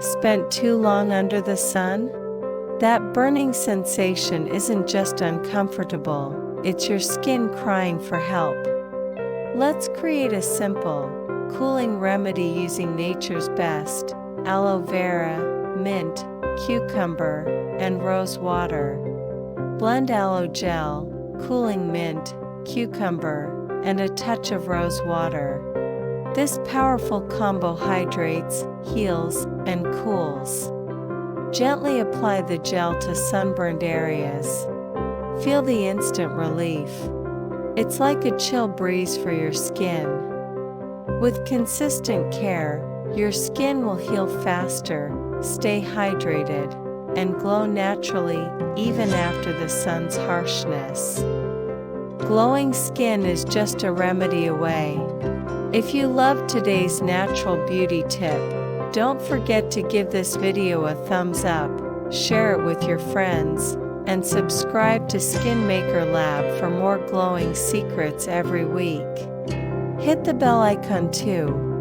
Spent too long under the sun? That burning sensation isn't just uncomfortable, it's your skin crying for help. Let's create a simple, cooling remedy using nature's best: aloe vera, mint, cucumber, and rose water. Blend aloe gel, cooling mint, cucumber, and a touch of rose water. This powerful combo hydrates, heals, and cools. Gently apply the gel to sunburned areas. Feel the instant relief. It's like a chill breeze for your skin. With consistent care, your skin will heal faster, stay hydrated, and glow naturally even after the sun's harshness. Glowing skin is just a remedy away. If you loved today's natural beauty tip, don't forget to give this video a thumbs up, share it with your friends, and subscribe to Skin Maker Lab for more glowing secrets every week. Hit the bell icon too,